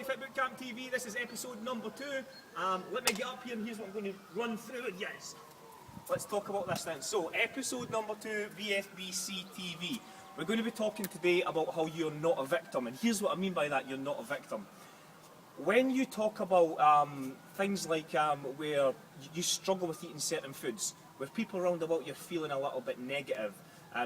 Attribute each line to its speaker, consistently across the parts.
Speaker 1: Fit Bootcamp TV. This is episode number 2. Let me get up here and here's what I'm going to run through it. Yes. Let's talk about this then. So, episode number 2, VFBC TV. We're going to be talking today about how you're not a victim. And here's what I mean by that, you're not a victim. When you talk about things like where you struggle with eating certain foods, where people around about you're feeling a little bit negative,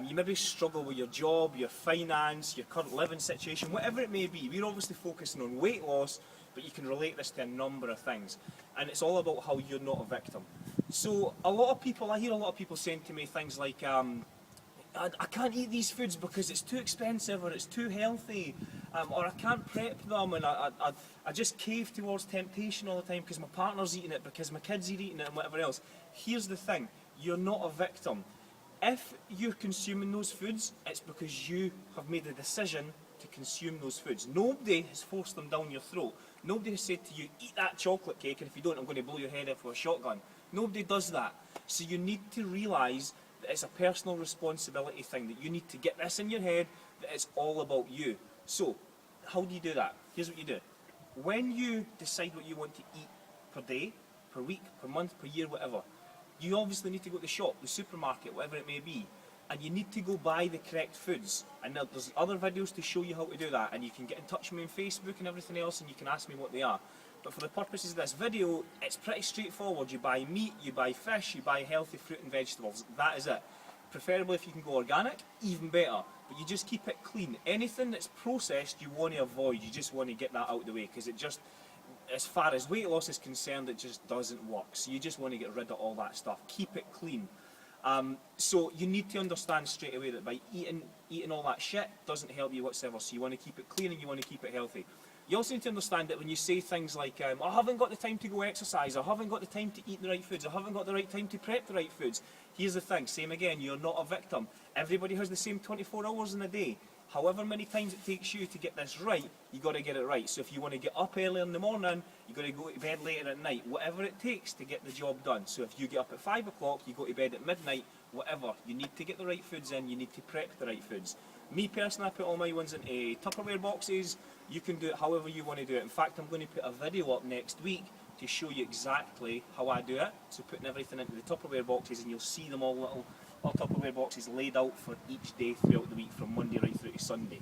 Speaker 1: you maybe struggle with your job, your finance, your current living situation, whatever it may be. We're obviously focusing on weight loss, but you can relate this to a number of things. And it's all about how you're not a victim. So I hear a lot of people saying to me things like, I can't eat these foods because it's too expensive or it's too healthy, or I can't prep them, and I just cave towards temptation all the time because my partner's eating it, because my kids are eating it and whatever else. Here's the thing, you're not a victim. If you're consuming those foods, it's because you have made a decision to consume those foods. Nobody has forced them down your throat. Nobody has said to you, eat that chocolate cake, and if you don't, I'm going to blow your head off with a shotgun. Nobody does that. So you need to realise that it's a personal responsibility thing, that you need to get this in your head, that it's all about you. So, how do you do that? Here's what you do. When you decide what you want to eat per day, per week, per month, per year, whatever, you obviously need to go to the shop, the supermarket, whatever it may be, and you need to go buy the correct foods. And there's other videos to show you how to do that, and you can get in touch with me on Facebook and everything else, and you can ask me what they are. But for the purposes of this video, it's pretty straightforward. You buy meat, you buy fish, you buy healthy fruit and vegetables. That is it. Preferably if you can go organic, even better. But you just keep it clean. Anything that's processed, you want to avoid. You just want to get that out of the way, because it just, as far as weight loss is concerned, it just doesn't work. So you just want to get rid of all that stuff. Keep it clean. So you need to understand straight away that by eating all that shit doesn't help you whatsoever. So you want to keep it clean and you want to keep it healthy. You also need to understand that when you say things like, I haven't got the time to go exercise, I haven't got the time to eat the right foods, I haven't got the right time to prep the right foods. Here's the thing, same again, you're not a victim. Everybody has the same 24 hours in a day. However many times it takes you to get this right, you got to get it right. So if you want to get up early in the morning, you got to go to bed later at night. Whatever it takes to get the job done. So if you get up at 5 o'clock, you go to bed at midnight, whatever. You need to get the right foods in, you need to prep the right foods. Me personally, I put all my ones into Tupperware boxes. You can do it however you want to do it. In fact, I'm going to put a video up next week to show you exactly how I do it. So putting everything into the Tupperware boxes, and you'll see them all little Tupperware boxes laid out for each day throughout the week, from Monday right through to Sunday.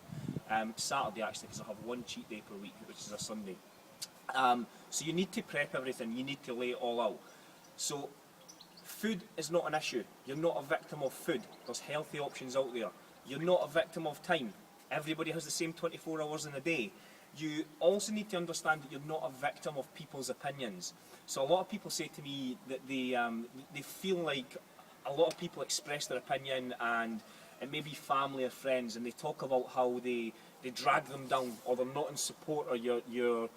Speaker 1: Saturday actually, because I have one cheat day per week, which is a Sunday. So you need to prep everything, you need to lay it all out. So food is not an issue. You're not a victim of food. There's healthy options out there. You're not a victim of time. Everybody has the same 24 hours in a day. You also need to understand that you're not a victim of people's opinions. So a lot of people say to me that they feel like a lot of people express their opinion, and it may be family or friends, and they talk about how they drag them down, or they're not in support of your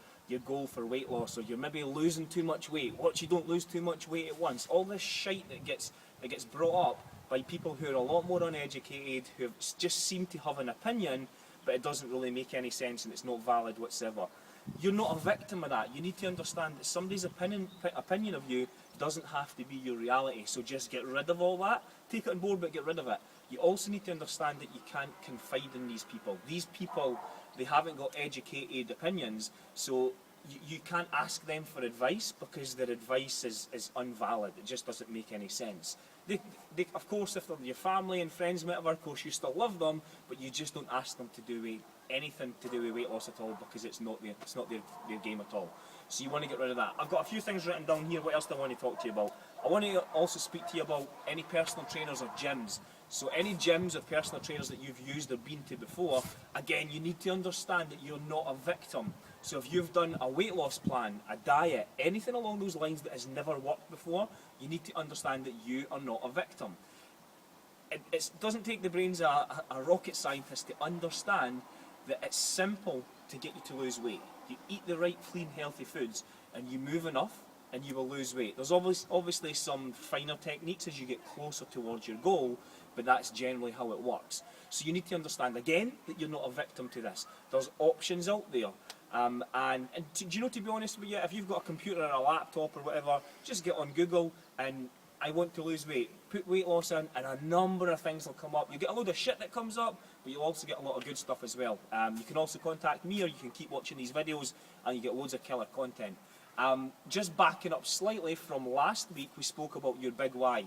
Speaker 1: goal for weight loss, or you're maybe losing too much weight. Watch you don't lose too much weight at once. All this shite that gets brought up by people who are a lot more uneducated, who just seem to have an opinion, but it doesn't really make any sense and it's not valid whatsoever. You're not a victim of that. You need to understand that somebody's opinion of you doesn't have to be your reality. So just get rid of all that. Take it on board, but get rid of it. You also need to understand that you can't confide in these people. These people, they haven't got educated opinions, so you can't ask them for advice, because their advice is invalid. It just doesn't make any sense. They, of course, if they're your family and friends and whatever, of course you still love them, but you just don't ask them to do anything to do with weight loss at all, because it's not their game at all. So you want to get rid of that. I've got a few things written down here. What else do I want to talk to you about? I want to also speak to you about any personal trainers or gyms. So any gyms or personal trainers that you've used or been to before, again, you need to understand that you're not a victim. So if you've done a weight loss plan, a diet, anything along those lines that has never worked before, you need to understand that you are not a victim. It doesn't take the brains of a rocket scientist to understand that it's simple to get you to lose weight. You eat the right, clean, healthy foods, and you move enough, and you will lose weight. There's obviously some finer techniques as you get closer towards your goal, but that's generally how it works. So you need to understand, again, that you're not a victim to this. There's options out there. And do you know, to be honest with you, if you've got a computer or a laptop or whatever, just get on Google and I want to lose weight. Put weight loss in and a number of things will come up. You get a load of shit that comes up, but you'll also get a lot of good stuff as well. You can also contact me, or you can keep watching these videos and you get loads of killer content. Just backing up slightly from last week, we spoke about your big why.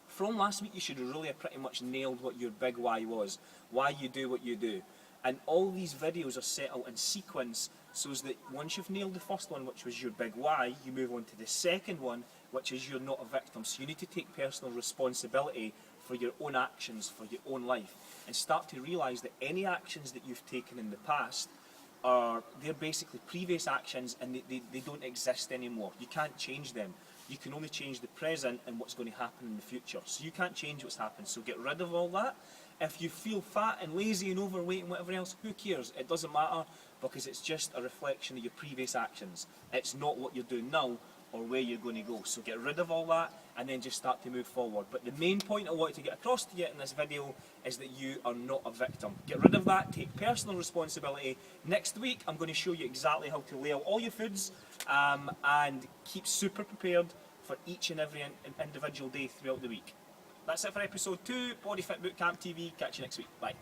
Speaker 1: From last week, you should really have pretty much nailed what your big why was, why you do what you do. And all these videos are set out in sequence so that once you've nailed the first one, which was your big why, you move on to the second one, which is you're not a victim. So you need to take personal responsibility for your own actions, for your own life, and start to realise that any actions that you've taken in the past they're basically previous actions, and they don't exist anymore. You can't change them. You can only change the present and what's going to happen in the future. So you can't change what's happened. So get rid of all that. If you feel fat and lazy and overweight and whatever else, who cares? It doesn't matter, because it's just a reflection of your previous actions. It's not what you're doing now or where you're going to go. So get rid of all that and then just start to move forward. But the main point I wanted to get across to you in this video is that you are not a victim. Get rid of that, take personal responsibility. Next week I'm going to show you exactly how to lay out all your foods and keep super prepared for each and every individual day throughout the week. That's it for episode 2, Body Fit Bootcamp TV. Catch you next week. Bye.